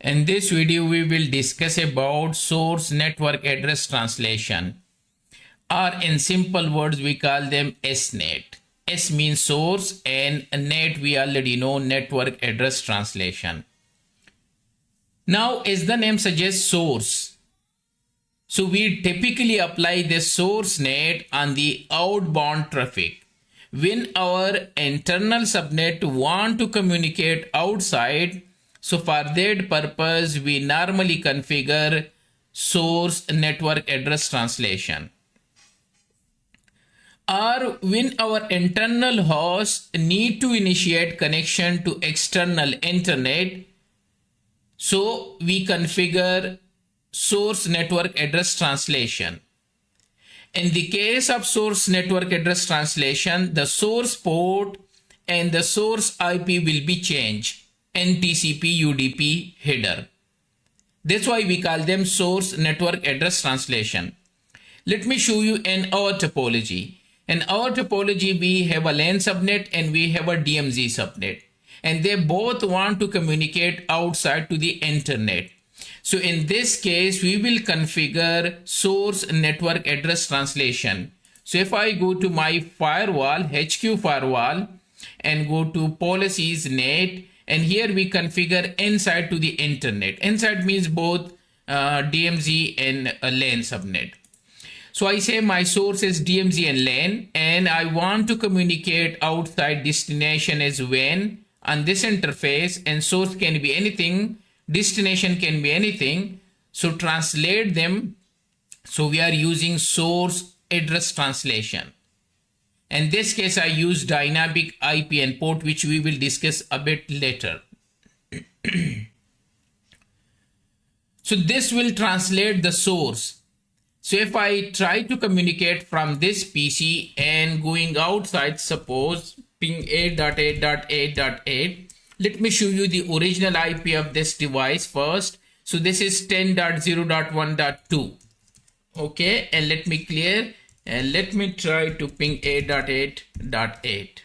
In this video, we will discuss about source network address translation, or in simple words, we call them SNAT. S means source and NAT we already know, network address translation. Now, as the name suggests, source. So we typically apply the source NAT on the outbound traffic. When our internal subnet want to communicate outside, so for that purpose, we normally configure source network address translation. Or when our internal host need to initiate connection to external internet, so we configure source network address translation. In the case of source network address translation, the source port and the source IP will be changed. NTCP UDP header. That's why we call them source network address translation. Let me show you in our topology. In our topology, we have a LAN subnet and we have a DMZ subnet, and they both want to communicate outside to the internet. So in this case, we will configure source network address translation. So if I go to my firewall, HQ firewall, and go to policies NAT, and here we configure inside to the internet. Inside means both DMZ and LAN subnet. So I say my source is DMZ and LAN, and I want to communicate outside. Destination is WAN on this interface, and source can be anything, destination can be anything. So translate them. So we are using source address translation. In this case, I use dynamic IP and port, which we will discuss a bit later. So this will translate the source. So if I try to communicate from this PC and going outside, suppose ping 8.8.8.8, let me show you the original IP of this device first. So this is 10.0.1.2. Okay, and let me clear. And let me try to ping 8.8.8.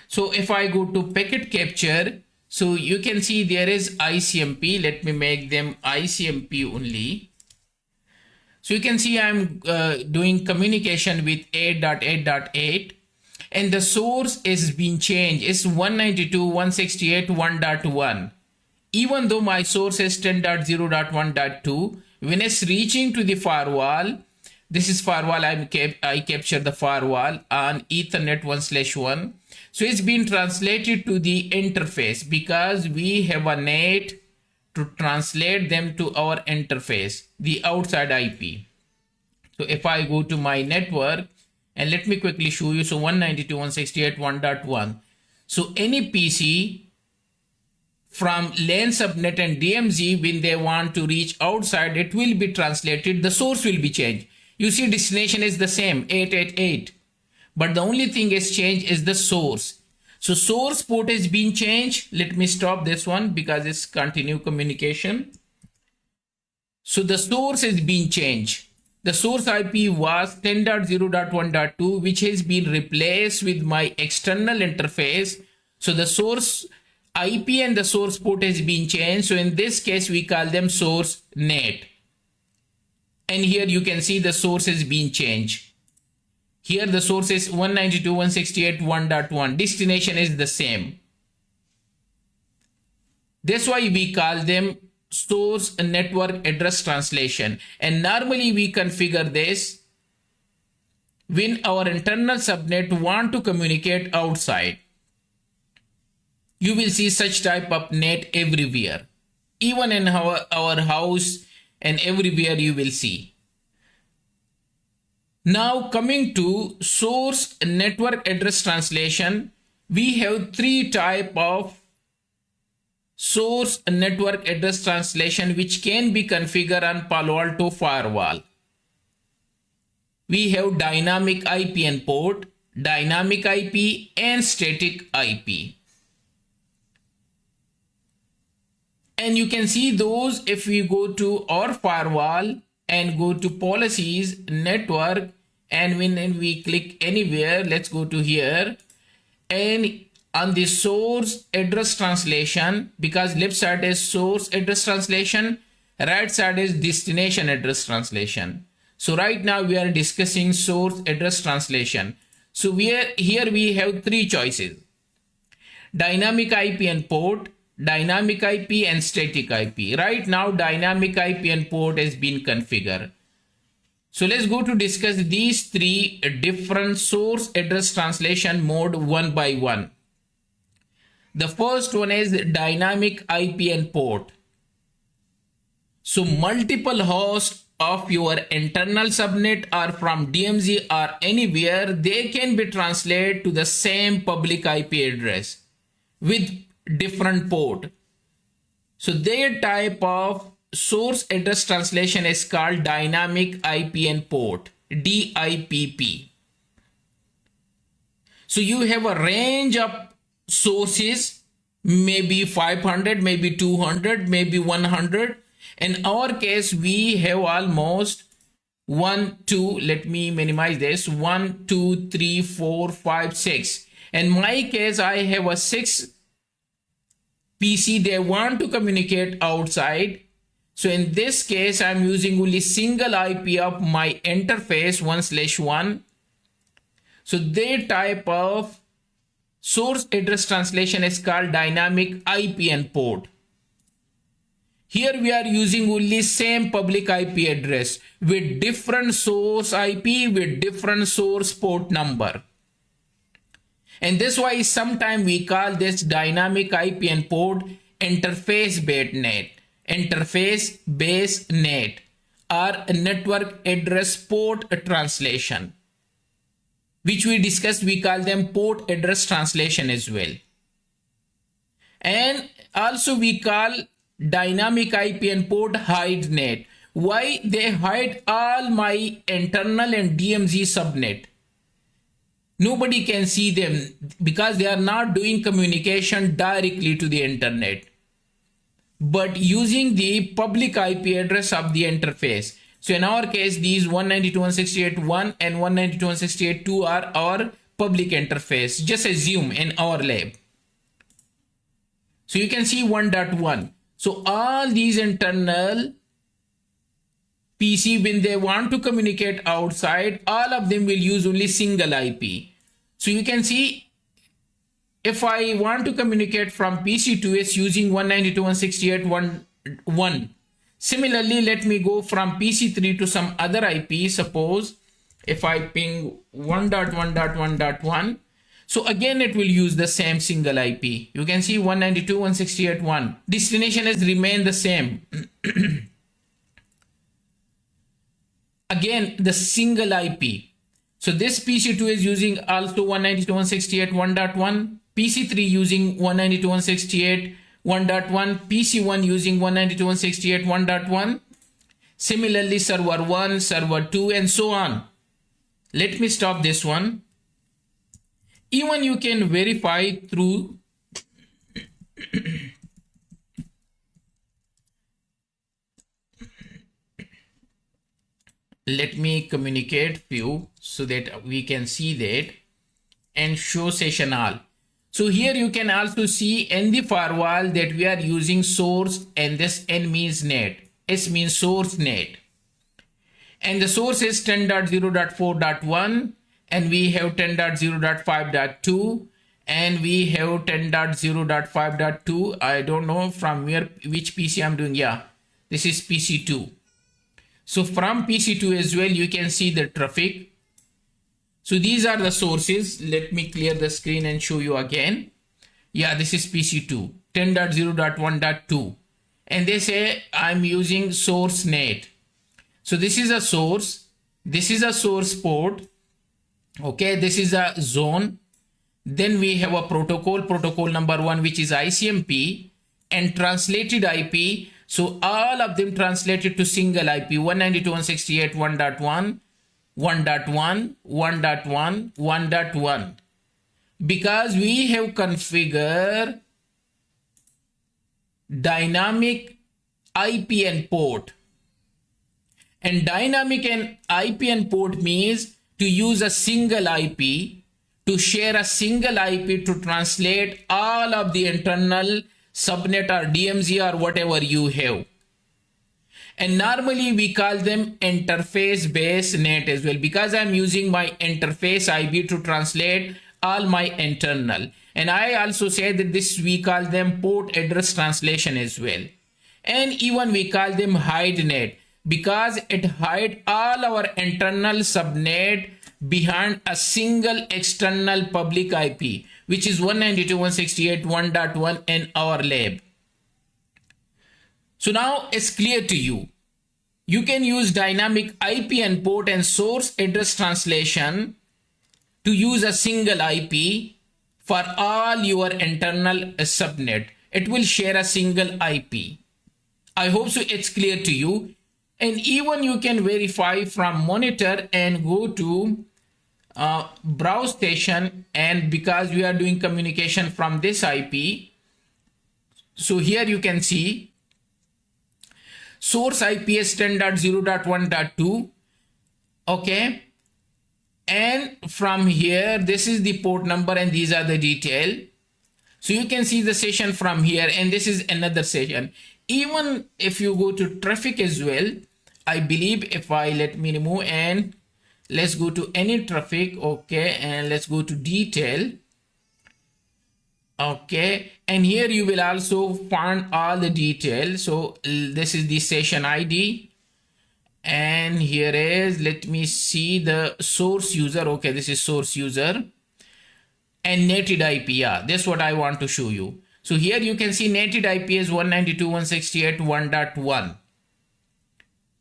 So if I go to packet capture, so you can see there is ICMP. Let me make them ICMP only. So you can see I'm doing communication with 8.8.8, and the source is being changed. It's 192.168.1.1. Even though my source is 10.0.1.2, when it's reaching to the firewall, this is firewall, I capture the firewall on Ethernet 1/1. So it's been translated to the interface because we have a NAT to translate them to our interface, the outside IP. So if I go to my network, and let me quickly show you. So 192.168.1.1. So any PC from LAN subnet and DMZ, when they want to reach outside, it will be translated. The source will be changed. You see, destination is the same, 888. But the only thing is changed is the source. So source port is being changed. Let me stop this one because it's continue communication. So the source is being changed. The source IP was 10.0.1.2, which has been replaced with my external interface. So the source IP and the source port is being changed. So in this case, we call them source NAT. And here you can see the source is being changed. Here the source is 192.168.1.1. Destination is the same. That's why we call them source network address translation. And normally we configure this when our internal subnet want to communicate outside. You will see such type of NAT everywhere. Even in our house, and everywhere you will see. Now coming to source network address translation, we have three types of source network address translation which can be configured on Palo Alto firewall. We have dynamic IP and port, dynamic IP, and static IP. And you can see those if we go to our firewall and go to policies, network, and when we click anywhere, let's go to here, and on the source address translation, because left side is source address translation, right side is destination address translation. So right now we are discussing source address translation. So here we have three choices: dynamic IP and port, dynamic IP and static IP. Right now dynamic IP and port has been configured. So let's go to discuss these three different source address translation mode one by one. The first one is dynamic IP and port. So multiple hosts of your internal subnet or from DMZ or anywhere, they can be translated to the same public IP address with different port. So their type of source address translation is called dynamic IP and port, DIPP. So you have a range of sources, maybe 500, maybe 200, maybe 100. In our case, we have almost 1, 2, let me minimize this, 1, 2, 3, 4, 5, 6. In my case, I have a 6 PC, they want to communicate outside. So in this case, I'm using only single IP of my interface 1/1. So their type of source address translation is called dynamic IP and port. Here we are using only same public IP address with different source IP with different source port number. And that's why sometimes we call this dynamic IP and port interface-based net, or network address port translation, which we discussed. We call them port address translation as well. And also we call dynamic IP and port hide net. Why? They hide all my internal and DMZ subnet. Nobody can see them because they are not doing communication directly to the internet, but using the public IP address of the interface. So in our case, these 192.168.1 and 192.168.2 are our public interface. Just assume in our lab. So you can see 1.1. So all these internal PC, when they want to communicate outside, all of them will use only single IP. So you can see, if I want to communicate from PC to S using 192.168.1, similarly, let me go from PC3 to some other IP. Suppose if I ping 1.1.1.1, so again it will use the same single IP. You can see 192.168.1. Destination has remained the same. Again, the single IP. So this PC2 is using also 192.168.1.1, PC3 using 192.168.1.1, PC1 using 192.168.1.1. Similarly, server 1, server 2, and so on. Let me stop this one. Even you can verify through let me communicate few so that we can see that, and show session all. So here you can also see in the firewall that we are using source, and this N means net, S means source net, and the source is 10.0.4.1, and we have 10.0.5.2, and we have 10.0.5.2. I don't know from which PC I'm doing. Yeah, this is PC2. So from PC2 as well, you can see the traffic. So these are the sources. Let me clear the screen and show you again. Yeah, this is PC2, 10.0.1.2. And they say I'm using source net. So this is a source. This is a source port. Okay, this is a zone. Then we have a protocol number 1, which is ICMP, and translated IP. So all of them translated to single IP, 192.168.1.1, 1.1, 1.1, 1.1. Because we have configured dynamic IP and port. And dynamic and IP and port means to use a single IP to share a single IP to translate all of the internal subnet or DMZ or whatever you have. And normally we call them interface based NAT as well, because I'm using my interface IP to translate all my internal. And I also say that this we call them port address translation as well. And even we call them hide NAT, because it hide all our internal subnet behind a single external public IP, which is 192.168.1.1 in our lab. So now it's clear to you. You can use dynamic IP and port and source address translation to use a single IP for all your internal subnet. It will share a single IP. I hope so it's clear to you. And even you can verify from monitor and go to browse station, and because we are doing communication from this IP, so here you can see source IP is 10.0.1.2. okay, and from here this is the port number and these are the detail. So you can see the session from here, and this is another session. Even if you go to traffic as well, I believe if I let me remove and let's go to any traffic, okay, and let's go to detail, okay, and here you will also find all the details. So this is the session ID, and here is, let me see the source user, okay, this is source user, and nated IP, yeah, that's what I want to show you. So here you can see nated IP is 192.168.1.1.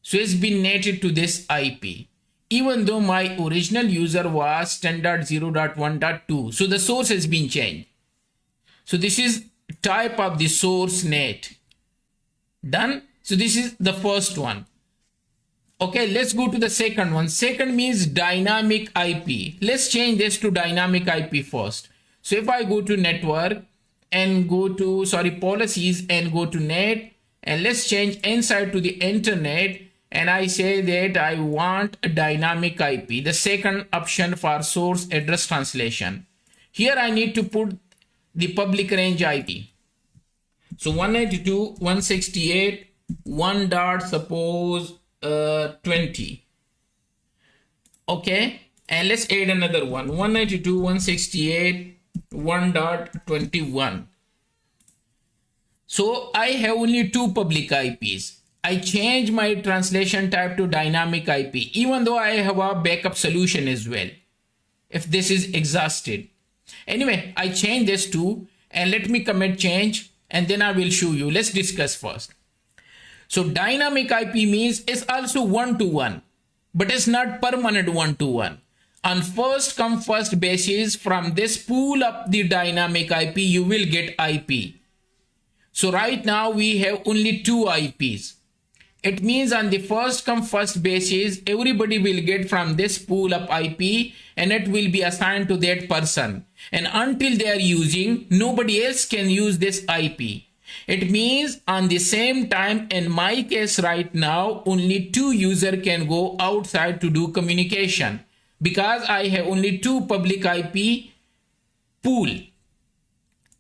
So it's been nated to this IP, even though my original user was 10.0.1.2. So the source has been changed. So this is type of the source NAT. Done. So this is the first one. Okay, let's go to the second one. Second means dynamic IP. Let's change this to dynamic IP first. So if I go to network and go to, policies and go to NAT, and let's change inside to the internet, and I say that I want a dynamic IP, the second option for source address translation. Here I need to put the public range IP. So 192.168.1.20. Okay, and let's add another one, 192.168.1.21. So I have only two public IPs. I change my translation type to dynamic IP, even though I have a backup solution as well, if this is exhausted. Anyway, I change this to, and let me commit change, and then I will show you. Let's discuss first. So dynamic IP means it's also one-to-one, but it's not permanent one-to-one. On first come first basis, from this pool of the dynamic IP, you will get IP. So right now we have only two IPs. It means on the first come first basis, everybody will get from this pool of IP, and it will be assigned to that person. And until they are using, nobody else can use this IP. It means on the same time, in my case right now, only two users can go outside to do communication, because I have only two public IP pool.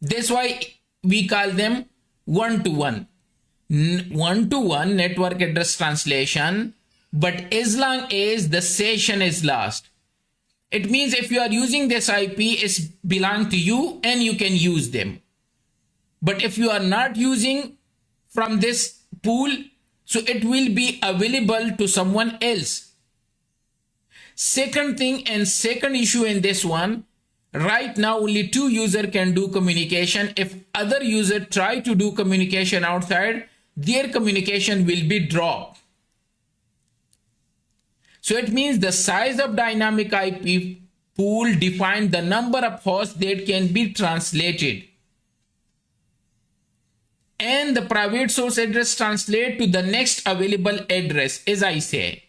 That's why we call them one-to-one. One-to-one network address translation, but as long as the session is lost. It means if you are using this IP, it's belong to you and you can use them. But if you are not using from this pool, so it will be available to someone else. Second thing and second issue in this one, right now only two users can do communication. If other user try to do communication outside, their communication will be dropped. So it means the size of dynamic IP pool defines the number of hosts that can be translated. And the private source address translate to the next available address, as I say.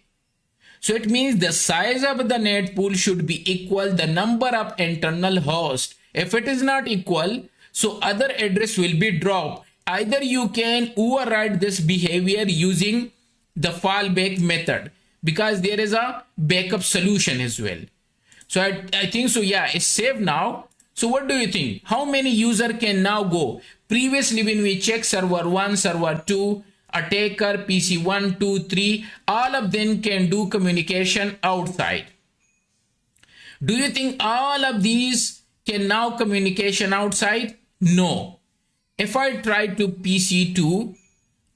So it means the size of the NAT pool should be equal the number of internal hosts. If it is not equal, so other address will be dropped. Either you can override this behavior using the fallback method, because there is a backup solution as well. So I think so. Yeah, it's saved now. So what do you think? How many user can now go? Previously, when we check server 1, server 2, attacker, PC 1, 2, 3, all of them can do communication outside. Do you think all of these can now communication outside? No. If I try to PC2,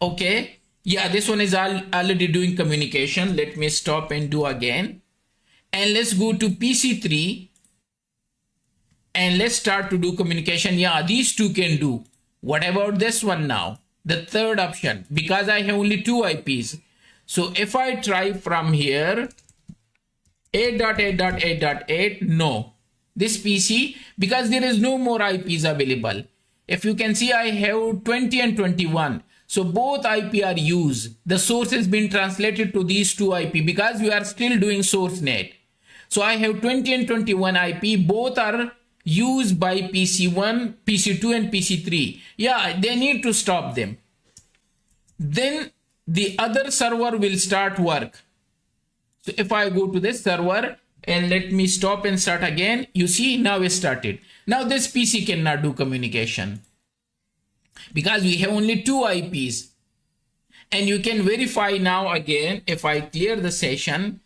okay, yeah, this one is already doing communication. Let me stop and do again. And let's go to PC3 and let's start to do communication. Yeah, these two can do. What about this one now? The third option, because I have only two IPs. So if I try from here, 8.8.8.8, no. This PC, because there is no more IPs available. If you can see, I have 20 and 21. So both IP are used. The source has been translated to these two IP because we are still doing source net. So I have 20 and 21 IP. Both are used by PC1, PC2 and PC3. Yeah, they need to stop them. Then the other server will start work. So if I go to this server and let me stop and start again, you see now it started. Now this PC cannot do communication because we have only two IPs. And you can verify now again if I clear the session.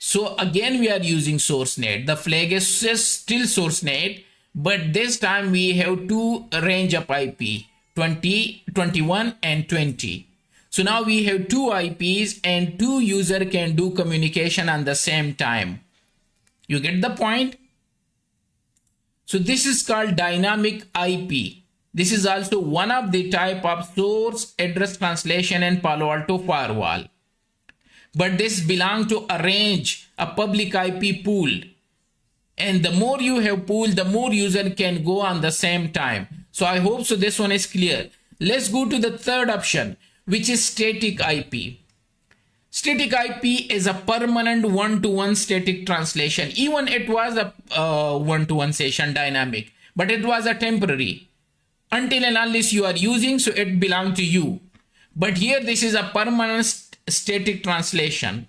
So again we are using source net. The flag is still source net, but this time we have two range of IP, 20, 21 and 20. So now we have two IPs and two user can do communication on the same time. You get the point? So this is called dynamic IP. This is also one of the type of source address translation and Palo Alto firewall. But this belongs to a range, a public IP pool. And the more you have pool, the more user can go on the same time. So I hope so this one is clear. Let's go to the third option, which is static IP. Static IP is a permanent one-to-one static translation. Even it was a one-to-one session dynamic, but it was a temporary. Until and unless you are using, so it belongs to you. But here this is a permanent static translation.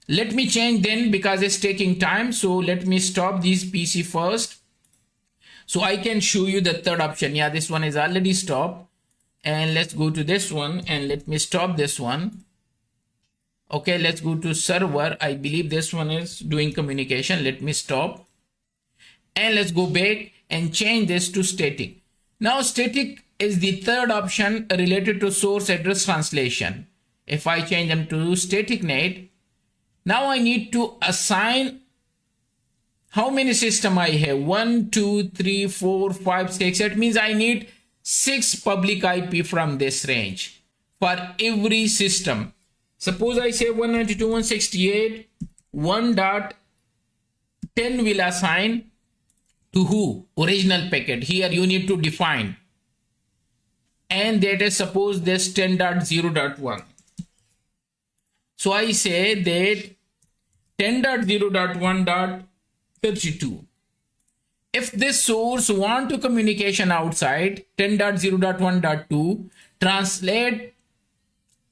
Let me change then because it's taking time. So let me stop this PC first. So I can show you the third option. Yeah, this one is already stopped. And let's go to this one and let me stop this one. Okay, let's go to server. I believe this one is doing communication. Let me stop. And let's go back and change this to static. Now static is the third option related to source address translation. If I change them to static net, now I need to assign how many system I have. 1, 2, 3, 4, 5, 6. That means I need 6 public IP from this range for every system. Suppose I say 192.168, 1.10 will assign to who? Original packet. Here you need to define. And that is suppose this 10.0.1. So I say that 10.0.1.32. If this source want to communication outside, 10.0.1.2 translate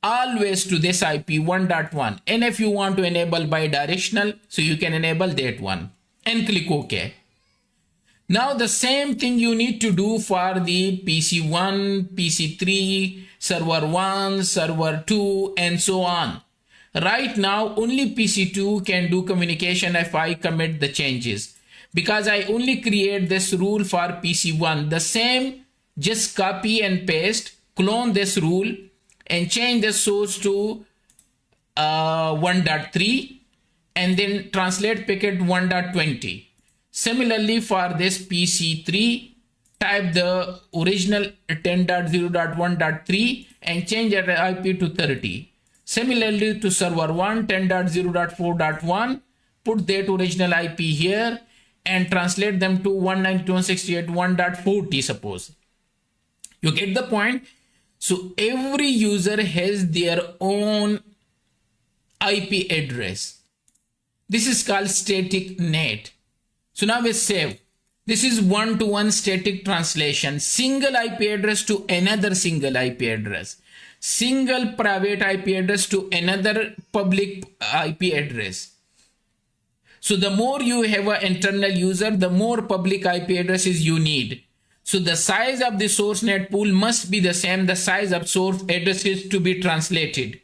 always to this IP 1.1. And if you want to enable bidirectional, so you can enable that one and click OK. Now the same thing you need to do for the PC1, PC3, server 1, server 2 and so on. Right now only PC2 can do communication if I commit the changes. Because I only create this rule for PC1. The same, just copy and paste, clone this rule and change the source to 1.3 and then translate packet 1.20. Similarly for this PC3, type the original 10.0.1.3 and change the IP to 30. Similarly to server 1, 10.0.4.1, put that original IP here and translate them to 192.168.1.40 suppose. You get the point? So every user has their own IP address. This is called static net. So now we save. This is one-to-one static translation. Single IP address to another single IP address. Single private IP address to another public IP address. So the more you have an internal user, the more public IP addresses you need. So the size of the source net pool must be the same, the size of source addresses to be translated.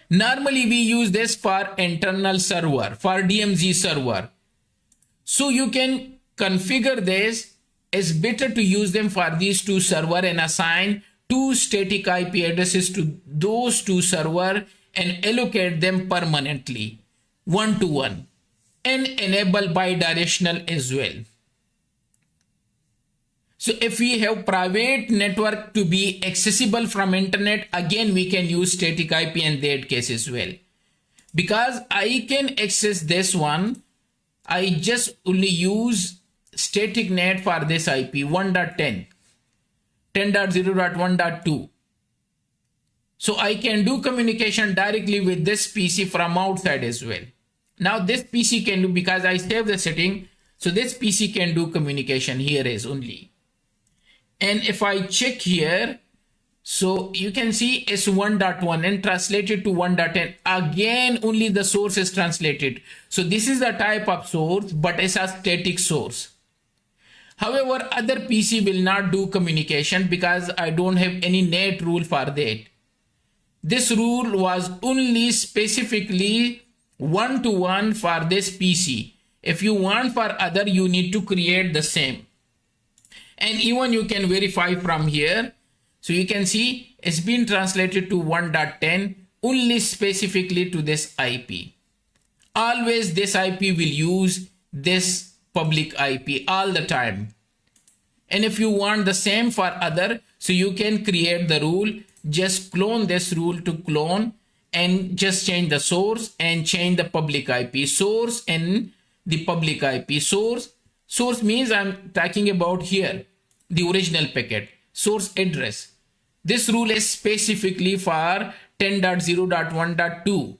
Normally we use this for internal server, for DMZ server. So you can configure this. It's better to use them for these two server and assign two static IP addresses to those two server and allocate them permanently, one to one, and enable bidirectional as well. So if we have private network to be accessible from internet, again we can use static IP in that case as well. Because I can access this one, I just only use static net for this IP 1.10, 10.0.1.2. So I can do communication directly with this PC from outside as well. Now this PC can do, because I save the setting, so this PC can do communication here is only. And if I check here, so you can see it's 1.1 and translated to 1.10. Again, only the source is translated. So this is the type of source, but it's a static source. However, other PC will not do communication because I don't have any net rule for that. This rule was only specifically one-to-one for this PC. If you want for other, you need to create the same. And even you can verify from here. So you can see it's been translated to 1.10 only specifically to this IP. Always this IP will use this public IP all the time. And if you want the same for other, so you can create the rule, just clone this rule to clone and just change the source and change the public IP. Source and the public IP. Source means I'm talking about here, the original packet, source address. This rule is specifically for 10.0.1.2.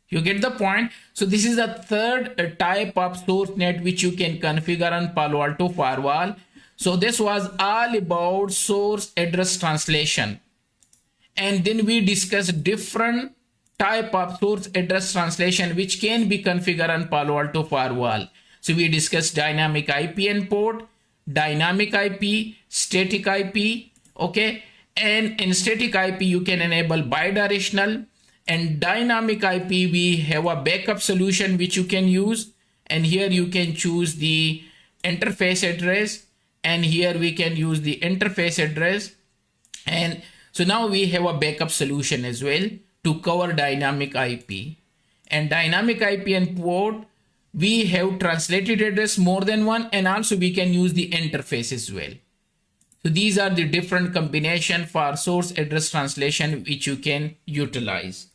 You get the point? So this is the third type of source net which you can configure on Palo Alto firewall. So this was all about source address translation. And then we discussed different type of source address translation which can be configured on Palo Alto firewall. So we discussed dynamic IP and port, dynamic IP, static IP, okay? And in static IP, you can enable bidirectional, and dynamic IP, we have a backup solution which you can use. And here you can choose the interface address, and here we can use the interface address. And so now we have a backup solution as well to cover dynamic IP. And dynamic IP and port, we have translated address more than one, and also we can use the interface as well. So these are the different combination for source address translation which you can utilize.